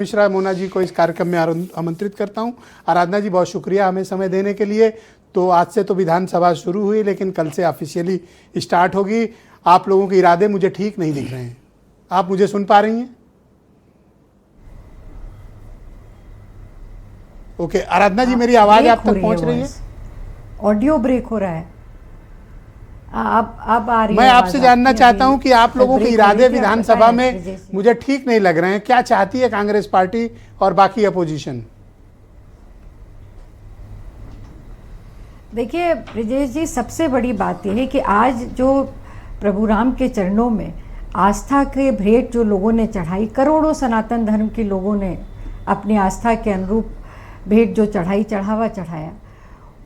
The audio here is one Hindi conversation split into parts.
मिश्रा मोना जी को इस कार्यक्रम में आमंत्रित करता हूं। आराधना जी, बहुत शुक्रिया हमें समय देने के लिए। तो आज से तो विधानसभा शुरू हुई, लेकिन कल से ऑफिशियली स्टार्ट होगी। आप लोगों के इरादे मुझे ठीक नहीं दिख रहे हैं। आप मुझे सुन पा रही हैं? ओके, आराधना जी, मेरी आवाज आप तक पहुंच रही है? ऑडियो ब्रेक हो रहा है। अब आ रही है। मैं आपसे जानना चाहता हूं कि आप लोगों के इरादे विधानसभा में मुझे ठीक नहीं लग रहे हैं। क्या चाहती है कांग्रेस पार्टी और बाकी अपोजिशन? देखिए ब्रिजेश जी, सबसे बड़ी बात यह है कि आज जो प्रभु राम के चरणों में आस्था के भेंट जो लोगों ने चढ़ाई, करोड़ों सनातन धर्म के लोगों ने अपनी आस्था के अनुरूप भेंट जो चढ़ावा चढ़ाया,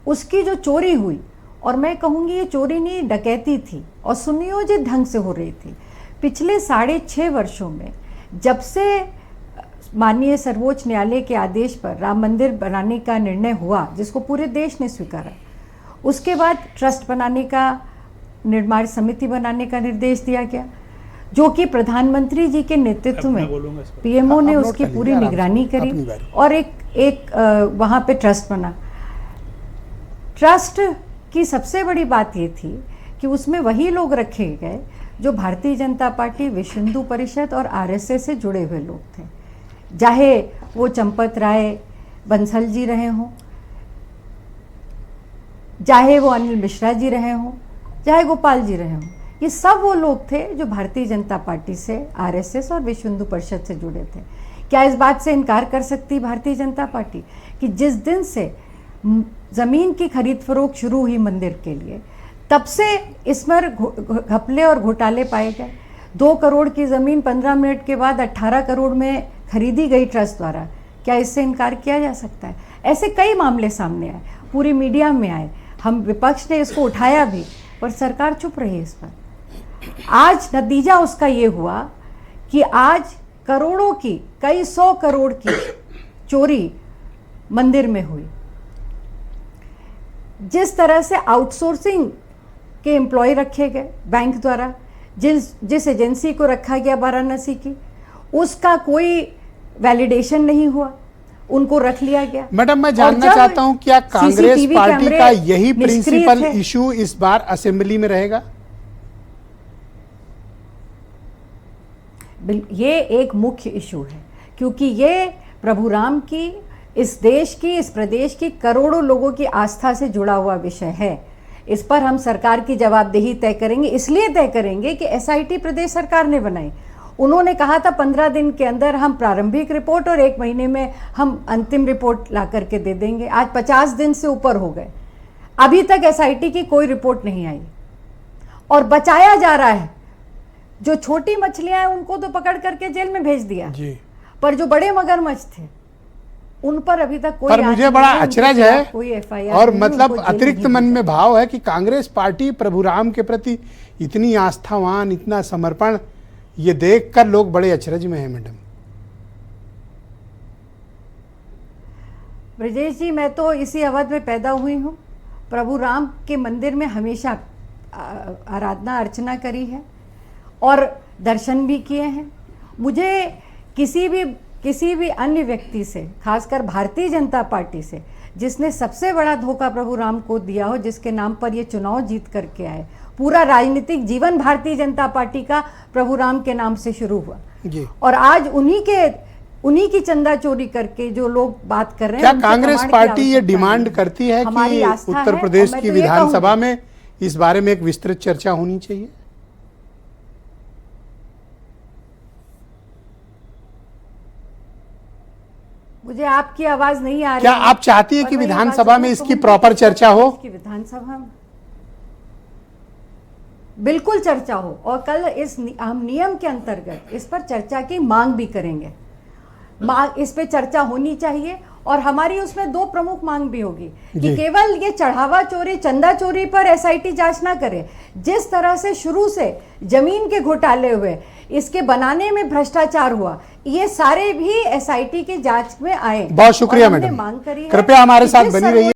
उसकी जो चोरी हुई, और मैं कहूँगी ये चोरी नहीं, डकैती थी और सुनियोजित ढंग से हो रही थी। पिछले 6.5 वर्षों में जब से माननीय सर्वोच्च न्यायालय के आदेश पर राम मंदिर बनाने का निर्णय हुआ, जिसको पूरे देश ने स्वीकारा, उसके बाद ट्रस्ट बनाने का, निर्माण समिति बनाने का निर्देश दिया गया, जो कि प्रधानमंत्री जी के नेतृत्व में पीएमओ ने उसकी पूरी निगरानी करी और एक वहाँ पे ट्रस्ट बना। ट्रस्ट की सबसे बड़ी बात ये थी कि उसमें वही लोग रखे गए जो भारतीय जनता पार्टी, विश्व हिंदू परिषद और आरएसएस से जुड़े हुए लोग थे। चाहे वो चंपत राय बंसल जी रहे हों, चाहे वो अनिल मिश्रा जी रहे हों, चाहे गोपाल जी रहे हों, ये सब वो लोग थे जो भारतीय जनता पार्टी से, आरएसएस और विश्व हिंदू परिषद से जुड़े थे। क्या इस बात से इनकार कर सकती भारतीय जनता पार्टी कि जिस दिन से ज़मीन की खरीद फरोख्त शुरू हुई मंदिर के लिए, तब से इसमें घपले और घोटाले पाए गए। 2 करोड़ की ज़मीन 15 मिनट के बाद 18 करोड़ में खरीदी गई ट्रस्ट द्वारा। क्या इससे इनकार किया जा सकता है? ऐसे कई मामले सामने आए, पूरी मीडिया में आए, हम विपक्ष ने इसको उठाया भी, पर सरकार चुप रही इस पर। आज नतीजा उसका ये हुआ कि आज करोड़ों की, कई 100 करोड़ की चोरी मंदिर में हुई। जिस तरह से आउटसोर्सिंग के एम्प्लॉय रखे गए बैंक द्वारा, जिस एजेंसी को रखा गया वाराणसी की, उसका कोई वैलिडेशन नहीं हुआ, उनको रख लिया गया। मैडम, मैं जानना चाहता हूं, क्या कांग्रेस पार्टी का यही प्रिंसिपल इशू इस बार असेंबली में रहेगा? ये एक मुख्य इशू है, क्योंकि ये प्रभु राम की, इस देश की, इस प्रदेश की करोड़ों लोगों की आस्था से जुड़ा हुआ विषय है। इस पर हम सरकार की जवाबदेही तय करेंगे। इसलिए तय करेंगे कि एसआईटी प्रदेश सरकार ने बनाई। उन्होंने कहा था 15 दिन के अंदर हम प्रारंभिक रिपोर्ट और 1 महीने में हम अंतिम रिपोर्ट ला करके दे देंगे। आज 50 दिन से ऊपर हो गए, अभी तक एसआईटी की कोई रिपोर्ट नहीं आई और बचाया जा रहा है। जो छोटी मछलियां हैं उनको तो पकड़ करके जेल में भेज दिया जी, पर जो बड़े मगरमच्छ थे उन पर अभी तक कोई, पर मुझे बड़ा अचरज है कोई एफआईआर और मतलब अतिरिक्त मन में भाव है कि कांग्रेस पार्टी प्रभु राम के प्रति इतनी आस्थावान, इतना समर्पण, ये देखकर लोग बड़े अचरज में हैं। मैडम ब्रजेश जी, मैं तो इसी अवध में पैदा हुई हूँ। प्रभु राम के मंदिर में हमेशा आराधना अर्चना करी है और दर्शन भी किए हैं। मुझे किसी भी अन्य व्यक्ति से, खासकर भारतीय जनता पार्टी से, जिसने सबसे बड़ा धोखा प्रभु राम को दिया हो, जिसके नाम पर ये चुनाव जीत करके आए, पूरा राजनीतिक जीवन भारतीय जनता पार्टी का प्रभु राम के नाम से शुरू हुआ जी। और आज उन्हीं की चंदा चोरी करके जो लोग बात कर रहे हैं, क्या कांग्रेस पार्टी ये डिमांड करती है कि उत्तर प्रदेश की विधानसभा में इस बारे में एक विस्तृत चर्चा होनी चाहिए? मुझे आपकी आवाज नहीं आ रही। क्या आप चाहती है कि विधानसभा में इसकी प्रॉपर चर्चा हो? विधानसभा में बिल्कुल चर्चा हो और कल हम नियम के अंतर्गत इस पर चर्चा की मांग भी करेंगे। इस पे चर्चा होनी चाहिए और हमारी उसमें 2 प्रमुख मांग भी होगी कि केवल ये चढ़ावा चोरी, चंदा चोरी पर एसआईटी जांच ना करे। जिस तरह से शुरू से जमीन के घोटाले हुए, इसके बनाने में भ्रष्टाचार हुआ, ये सारे भी एसआईटी की जांच में आए। बहुत शुक्रिया मैडम, मांग करी है। कृपया हमारे साथ बनी रहिए।